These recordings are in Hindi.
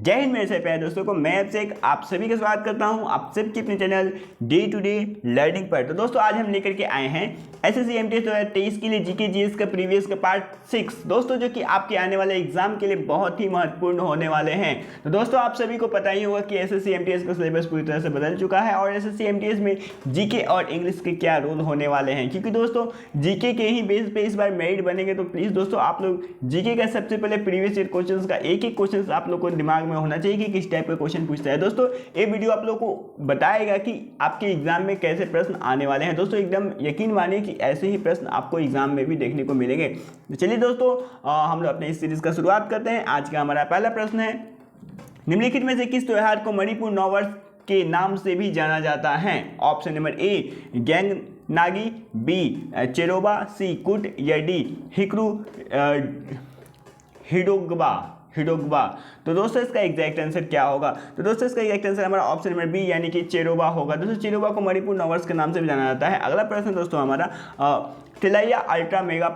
जय हिंद मेरे से प्यारे दोस्तों को मैं आपसे आप सभी का स्वागत करता हूं आप सबके अपने channel day to day learning पर। तो दोस्तों आज हम लेकर के आए हैं एसएससी एमटीएस 2023 के लिए जीके जीएस का प्रीवियस का पार्ट 6 दोस्तों, जो कि आपके आने वाले एग्जाम के लिए बहुत ही महत्वपूर्ण होने वाले हैं। तो दोस्तों आप सभी को पता ही होगा कि एसएससी एमटीएस का सिलेबस पूरी तरह से बदल चुका है और एसएससी एमटीएस में जीके और इंग्लिश के क्या रोल होने वाले हैं, क्योंकि दोस्तों जीके के ही बेस पे इस बार मेरिट बनेंगे। तो प्लीज़ दोस्तों आप लोग जीके का सबसे पहले प्रीवियस ईयर क्वेश्चन का एक क्वेश्चन आप लोग को दिमाग में होना चाहिए कि किस टाइप का क्वेश्चन पूछता है। दोस्तों ये वीडियो आप लोग को बताएगा कि आपके एग्जाम में कैसे प्रश्न आने वाले हैं। दोस्तों एकदम यकीन मानिए कि ऐसे ही प्रश्न आपको एग्जाम में भी देखने को मिलेंगे। तो चलिए दोस्तों हम लोग अपने इस सीरीज का शुरुआत करते हैं। आज का हमारा पहला प्रश्न है, निम्नलिखित में से किस त्योहार को मणिपुर नववर्ष के नाम से भी जाना जाता है? Option number A Gang Ngai, B Cheiraoba, C Kut या डी हिकरू हिडोगबा। तो दोस्तों इसका एग्जैक्ट आंसर क्या होगा? तो दोस्तों इसका एग्जैक्ट आंसर हमारा ऑप्शन नंबर बी यानी कि चेरोबा होगा। दोस्तों चेरोबा को मणिपुर नववर्ष के नाम से भी जाना जाता है। अगला प्रश्न दोस्तों हमारा तिलैया अल्ट्रा मेगा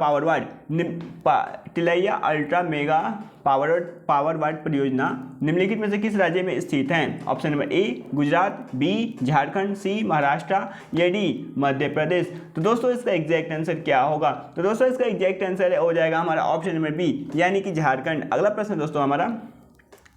पावर वाट परियोजना निम्नलिखित में से किस राज्य में स्थित है? Option number A Gujarat, B Jharkhand, C Maharashtra या डी मध्य प्रदेश। तो दोस्तों इसका एग्जैक्ट आंसर क्या होगा? तो दोस्तों इसका एग्जैक्ट आंसर हो जाएगा हमारा ऑप्शन नंबर बी यानी कि झारखंड। अगला प्रश्न दोस्तों हमारा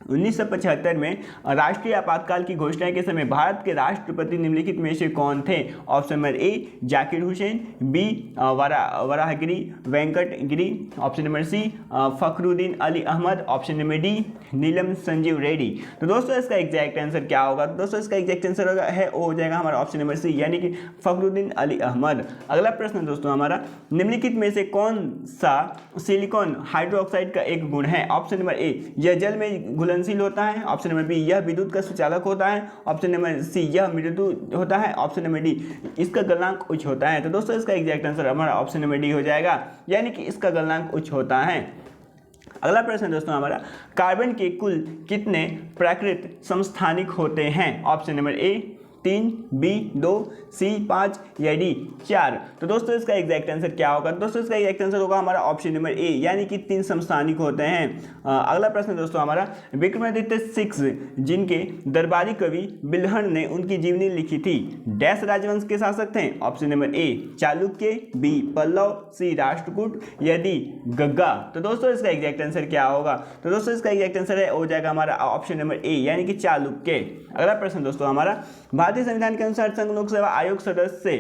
1975 में राष्ट्रीय आपातकाल की घोषणा के समय भारत के राष्ट्रपति निम्नलिखित में से कौन थे? Option number A Zakir Hussain, B Varahagiri Venkatagiri, option number C Fakhruddin Ali Ahmed, option number D Neelam Sanjiva Reddy. तो दोस्तों इसका एग्जैक्ट आंसर क्या होगा? तो दोस्तों इसका एग्जैक्ट आंसर हो जाएगा हमारा ऑप्शन नंबर सी यानी कि फखरुद्दीन अली अहमद। अगला प्रश्न दोस्तों हमारा, निम्नलिखित में से कौन सा सिलिकॉन हाइड्रोक्साइड का एक गुण है? ऑप्शन नंबर ए यह जल में घुलनशील होता है, ऑप्शन नंबर बी यह विद्युत का सुचालक होता है, ऑप्शन नंबर सी यह मृदु होता है, ऑप्शन नंबर डी इसका गलनांक उच्च होता है। तो दोस्तों इसका एग्जैक्ट आंसर हमारा ऑप्शन नंबर डी हो जाएगा यानी कि इसका गलनांक उच्च होता है। अगला प्रश्न दोस्तों हमारा, कार्बन के कुल कितने प्राकृत समस्थानिक होते हैं? ऑप्शन नंबर ए 3, बी 2, सी 5 या डी 4। तो दोस्तों इसका एग्जैक्ट आंसर क्या होगा? दोस्तों इसका एग्जैक्ट आंसर होगा हमारा ऑप्शन नंबर ए यानी कि 3 समस्थानिक होते हैं। अगला प्रश्न दोस्तों हमारा, विक्रमादित्य 6 जिनके दरबारी कवि बिल्हण ने उनकी जीवनी लिखी थी, डैश राजवंश के शासक थे? Option number A Chalukya, B Pallava, C Rashtrakuta या डी गग्गा। तो दोस्तों इसका एग्जैक्ट आंसर क्या होगा? तो दोस्तों इसका एग्जैक्ट आंसर हो जाएगा हमारा ऑप्शन नंबर ए यानी कि चालुक्य। अगला प्रश्न दोस्तों हमारा, भारतीय संविधान के अनुसार संघ लोक सेवा आयोग सदस्य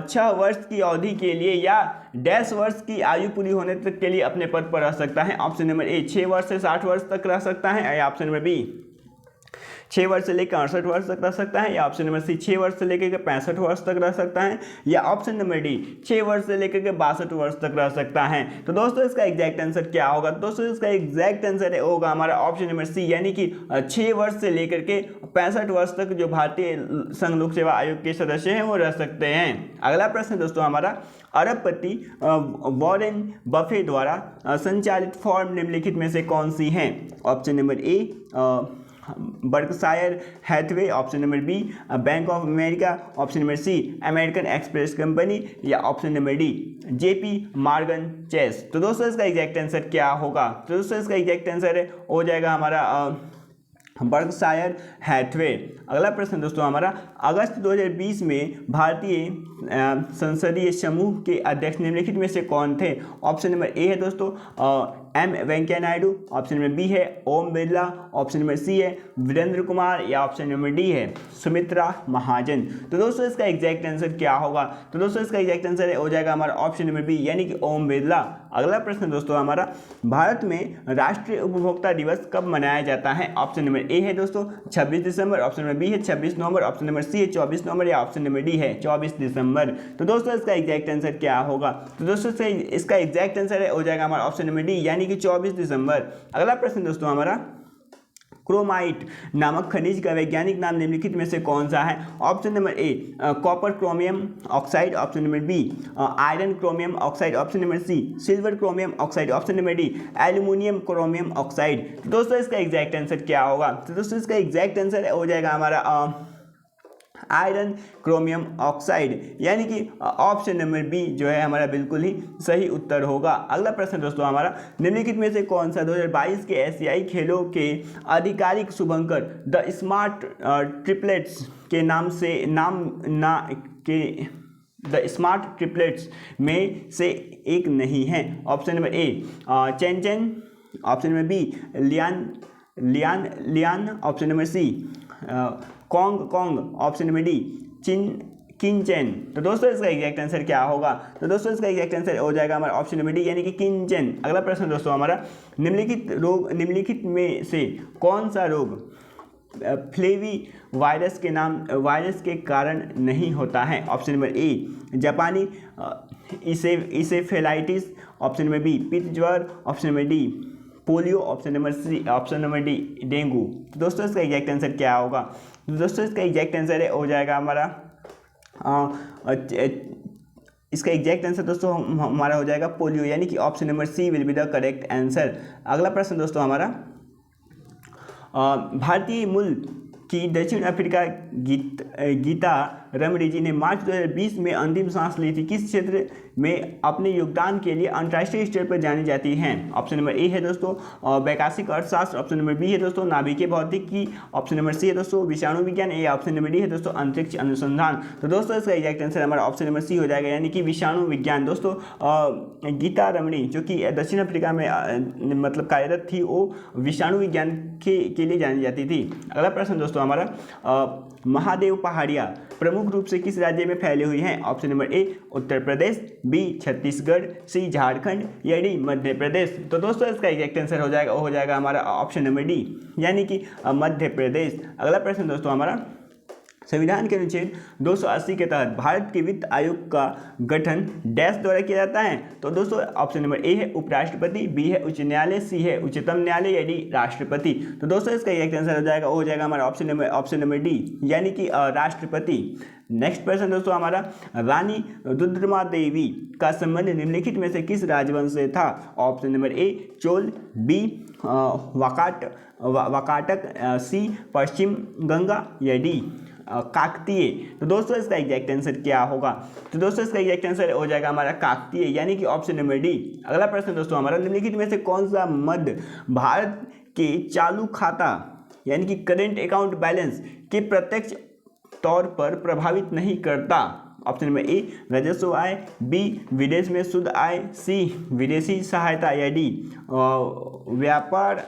6 वर्ष की अवधि के लिए या डैश वर्ष की आयु पूरी होने तक के लिए अपने पद पर रह सकता है? ऑप्शन नंबर ए 6 वर्ष से 60 वर्ष तक रह सकता है, या ऑप्शन नंबर बी 6 वर्ष से लेकर 68 वर्ष तक रह सकता है, या ऑप्शन नंबर सी 6 वर्ष से लेकर के 65 वर्ष तक रह सकता है, या ऑप्शन नंबर डी 6 वर्ष से लेकर के 62 वर्ष तक रह सकता है। तो दोस्तों इसका एग्जैक्ट आंसर क्या होगा? दोस्तों इसका एग्जैक्ट आंसर होगा हमारा ऑप्शन नंबर सी यानी कि 6 वर्ष से लेकर के 65 वर्ष तक जो भारतीय संघ लोक सेवा आयोग के सदस्य हैं वो रह सकते हैं। अगला प्रश्न दोस्तों हमारा, अरबपति वॉरेन बफे द्वारा संचालित फॉर्म निम्नलिखित में से कौन सी है? Option number A Berkshire Hathaway, option number B bank of America, option number C American Express company या option number D JP Morgan Chase. तो दोस्तों इसका एग्जैक्ट आंसर क्या होगा? तो दोस्तों इसका एग्जैक्ट आंसर हो जाएगा हमारा बर्कशायर हैथवे। अगला प्रश्न दोस्तों हमारा, अगस्त 2020 में भारतीय संसदीय समूह के अध्यक्ष निम्नलिखित में से कौन थे? ऑप्शन नंबर ए है दोस्तों M Venkaiah Naidu, option number B है Om Birla, option number C है वीरेंद्र कुमार या ऑप्शन नंबर डी है सुमित्रा महाजन। तो दोस्तों इसका एग्जैक्ट आंसर क्या होगा? तो दोस्तों इसका एग्जैक्ट आंसर हो जाएगा हमारा ऑप्शन नंबर बी यानी कि ओम बिरला। अगला प्रश्न दोस्तों हमारा, भारत में राष्ट्रीय उपभोक्ता दिवस कब मनाया जाता है? ऑप्शन नंबर ए है दोस्तों 26 दिसंबर, ऑप्शन नंबर बी है 26 नवंबर, ऑप्शन नंबर सी है 24 नवंबर या ऑप्शन नंबर डी है 24 दिसंबर। तो दोस्तों इसका एग्जैक्ट आंसर क्या होगा? तो दोस्तों इसका एग्जैक्ट आंसर हो जाएगा हमारा ऑप्शन नंबर डी यानी कि 24 दिसंबर। अगला प्रश्न दोस्तों हमारा, क्रोमाइट नामक खनिज का वैज्ञानिक नाम निम्नलिखित में से कौन सा है? Option number A copper chromium oxide, option number B iron chromium oxide, option number C silver chromium oxide, option number D aluminium chromium oxide. तो दोस्तों इसका एग्जैक्ट आंसर क्या होगा? तो दोस्तों इसका एग्जैक्ट आंसर हो जाएगा हमारा आयरन, क्रोमियम ऑक्साइड, यानी कि ऑप्शन नंबर बी जो है हमारा बिल्कुल ही सही उत्तर होगा। अगला प्रश्न दोस्तों हमारा, निम्नलिखित में से कौन सा 2022 के एशियाई खेलों के आधिकारिक शुभंकर द स्मार्ट ट्रिपलेट्स के द स्मार्ट ट्रिपलेट्स में से एक नहीं है? Option number A Chen Chen, option number B Lian, option number C Cong, option number D Qinchen. तो दोस्तों इसका एग्जैक्ट आंसर क्या होगा? तो दोस्तों इसका एग्जैक्ट आंसर हो जाएगा हमारा ऑप्शन नंबर डी यानी कि किनचेन। अगला प्रश्न दोस्तों हमारा, निम्नलिखित में से कौन सा रोग फ्लेवी वायरस के कारण नहीं होता है? ऑप्शन नंबर ए जापानी इसेफेलाइटिस, ऑप्शन नंबर बी पित्त ज्वर, option number D polio, option number D dengue. तो दोस्तों इसका एग्जैक्ट आंसर क्या होगा? तो दोस्तों इसका एग्जैक्ट आंसर हो जाएगा हमारा इसका एग्जैक्ट आंसर दोस्तों हमारा हो जाएगा पोलियो, यानी कि option number C will be the correct answer. अगला प्रश्न दोस्तों हमारा, भारतीय मूल की दक्षिण अफ्रीका गीता रमणी जी ने मार्च 2020 में अंतिम सांस ली थी। किस क्षेत्र में अपने योगदान के लिए अंतर्राष्ट्रीय स्तर पर जानी जाती हैं? ऑप्शन नंबर ए है दोस्तों वैकाशिक अर्थशास्त्र, ऑप्शन नंबर बी है दोस्तों नाभिकीय भौतिकी, ऑप्शन नंबर सी है दोस्तों विषाणु विज्ञान, या ऑप्शन नंबर डी है दोस्तों अंतरिक्ष अनुसंधान। तो दोस्तों इसका एग्जैक्ट आंसर हमारा ऑप्शन नंबर सी हो जाएगा यानी कि विषाणु विज्ञान। दोस्तों गीता रमणी जो कि दक्षिण अफ्रीका में मतलब कार्यरत थी, वो विषाणु विज्ञान के लिए जानी जाती थी। अगला प्रश्न दोस्तों हमारा, महादेव पहाड़ियाँ प्रमुख रूप से किस राज्य में फैली हुई हैं? Option number A Uttar Pradesh, B Chhattisgarh, C Jharkhand, या डी मध्य प्रदेश। तो दोस्तों इसका एग्जैक्ट आंसर हो जाएगा हमारा ऑप्शन नंबर डी यानी कि मध्य प्रदेश। अगला प्रश्न दोस्तों हमारा, संविधान के अनुच्छेद 280 के तहत भारत के वित्त आयोग का गठन डैश द्वारा किया जाता है? तो दोस्तों ऑप्शन नंबर ए है उपराष्ट्रपति, बी है उच्च न्यायालय, सी है उच्चतम न्यायालय, या डी राष्ट्रपति। तो दोस्तों इसका एग्जैक्ट आंसर हो जाएगा हमारा ऑप्शन नंबर डी यानी कि राष्ट्रपति। नेक्स्ट प्रश्न दोस्तों हमारा, रानी रुद्रमादेवी का संबंध निम्नलिखित में से किस राजवंश से था? Option number A Chola, B Vakataka, C पश्चिम गंगा, या डी काकतीय। तो दोस्तों इसका एग्जैक्ट आंसर क्या होगा? तो दोस्तों इसका एग्जैक्ट आंसर हो जाएगा हमारा काकतीय यानी कि ऑप्शन नंबर डी। अगला प्रश्न दोस्तों हमारा, निम्नलिखित में से कौन सा मद भारत के चालू खाता यानी कि करेंट अकाउंट बैलेंस के प्रत्यक्ष तौर पर प्रभावित नहीं करता? ऑप्शन नंबर ए राजस्व आय, बी विदेश में शुद्ध आय, सी विदेशी सहायता, या डी व्यापार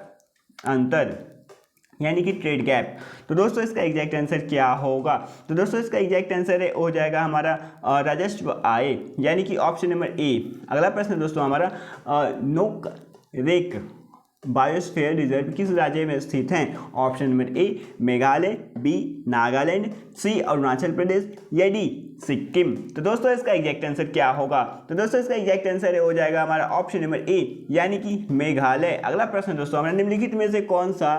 अंतर यानी कि ट्रेड गैप। तो दोस्तों इसका एग्जैक्ट आंसर क्या होगा? तो दोस्तों इसका एग्जैक्ट आंसर हो जाएगा हमारा राजस्व आय यानी कि ऑप्शन नंबर ए। अगला प्रश्न दोस्तों हमारा, नोकरेक बायोस्फीयर रिजर्व किस राज्य में स्थित हैं? Option number A Meghalaya, B Nagaland, C Arunachal Pradesh, या डी सिक्किम। तो दोस्तों इसका एग्जैक्ट आंसर क्या होगा? तो दोस्तों इसका एग्जैक्ट आंसर हो जाएगा हमारा ऑप्शन नंबर ए यानी कि मेघालय। अगला प्रश्न दोस्तों हमारा, निम्नलिखित में से कौन सा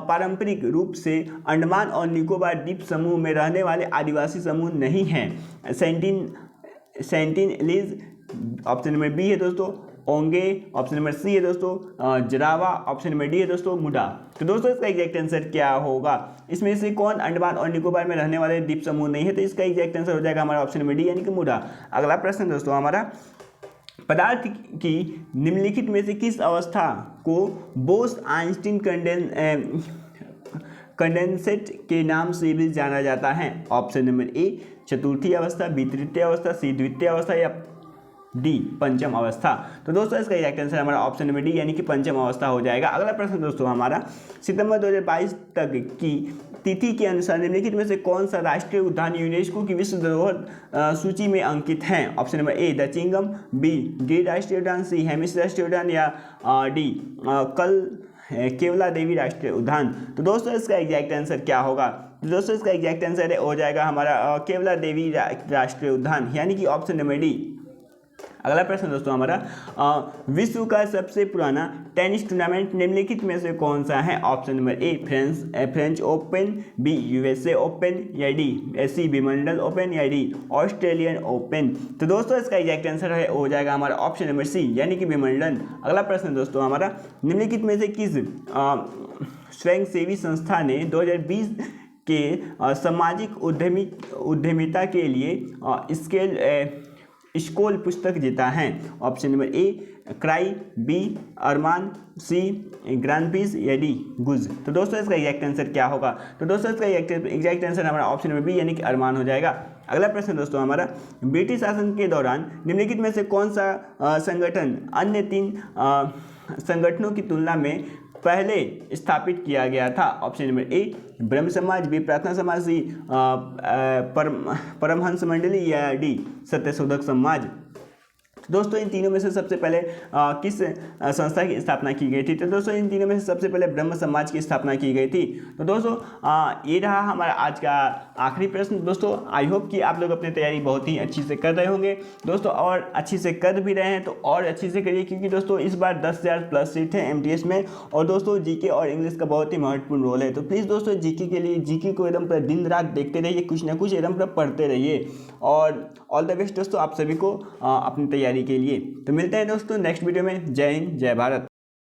पारंपरिक रूप से अंडमान और निकोबार द्वीप समूह में रहने वाले आदिवासी समूह नहीं है? सेंटिनलीज, ऑप्शन नंबर बी है दोस्तों ओंगे, ऑप्शन नंबर सी है दोस्तों जरावा, ऑप्शन नंबर डी है दोस्तों मुडा। तो दोस्तों इसका एग्जैक्ट आंसर क्या होगा? इसमें से कौन अंडमान और निकोबार में रहने वाले द्वीप समूह नहीं है? तो इसका एग्जैक्ट आंसर हो जाएगा हमारा ऑप्शन नंबर डी यानी कि मुडा। अगला प्रश्न दोस्तों हमारा, पदार्थ की निम्नलिखित में से किस अवस्था को बोस-आइंस्टीन कंडेंसेट के नाम से भी जाना जाता है? ऑप्शन नंबर ए चतुर्थी अवस्था, बी तृतीय अवस्था, सी द्वितीय अवस्था, या डी पंचम अवस्था। तो दोस्तों इसका एग्जैक्ट आंसर हमारा ऑप्शन नंबर डी यानी कि पंचम अवस्था हो जाएगा। अगला प्रश्न दोस्तों हमारा, सितंबर 2022 तक की तिथि के अनुसार निम्नलिखित में से कौन सा राष्ट्रीय उद्यान यूनेस्को की विश्व धरोहर सूची में अंकित है? Option number A Dachigam, B Gir राष्ट्रीय उद्यान, सी हेमिस राष्ट्रीय उद्यान, या डी केवला देवी राष्ट्रीय उद्यान। तो दोस्तों इसका एग्जैक्ट आंसर क्या होगा? तो दोस्तों इसका एग्जैक्ट आंसर हो जाएगा हमारा केवला देवी राष्ट्रीय उद्यान यानी कि ऑप्शन नंबर डी। अगला प्रश्न दोस्तों हमारा, विश्व का सबसे पुराना टेनिस टूर्नामेंट निम्नलिखित में से कौन सा है? Option number A French Open, B USA Open, या डी सी विंबलडन ओपन, या डी ऑस्ट्रेलियन ओपन। तो दोस्तों इसका एग्जैक्ट आंसर हो जाएगा हमारा ऑप्शन नंबर सी यानी कि विंबलडन। अगला प्रश्न दोस्तों हमारा, निम्नलिखित में से किस स्वयंसेवी संस्था ने 2020 के सामाजिक उद्यमिता के लिए स्कोल पुस्तक जीता है? Option number A CRY, B Armaan, C Greenpeace या डी गुज। तो दोस्तों इसका एग्जैक्ट आंसर क्या होगा? तो दोस्तों इसका एग्जैक्ट आंसर हमारा ऑप्शन नंबर बी यानी कि अरमान हो जाएगा। अगला प्रश्न दोस्तों हमारा, ब्रिटिश शासन के दौरान निम्नलिखित में से कौन सा संगठन अन्य 3 संगठनों की तुलना में पहले स्थापित किया गया था? ऑप्शन नंबर ए ब्रह्म समाज, बी प्रार्थना समाज, सी परमहंस मंडली या डी सत्यशोधक समाज। दोस्तों इन तीनों में से सबसे पहले किस संस्था की स्थापना की गई थी? तो दोस्तों इन तीनों में से सबसे पहले ब्रह्म समाज की स्थापना की गई थी। तो दोस्तों ये रहा हमारा आज का आखिरी प्रश्न। दोस्तों आई होप कि आप लोग अपनी तैयारी बहुत ही अच्छी से कर रहे होंगे दोस्तों, और अच्छी से कर भी रहे हैं तो और अच्छी से करिए, क्योंकि दोस्तों इस बार 10,000 प्लस सीट है MTS में, और दोस्तों जीके और इंग्लिश का बहुत ही महत्वपूर्ण रोल है। तो प्लीज़ दोस्तों जीके के लिए जीके को एकदम पूरा दिन रात देखते रहिए, कुछ ना कुछ एकदम पूरा पढ़ते रहिए, और ऑल द बेस्ट दोस्तों आप सभी को अपनी तैयारी के लिए। तो मिलते हैं दोस्तों नेक्स्ट वीडियो में। जय हिंद, जय भारत।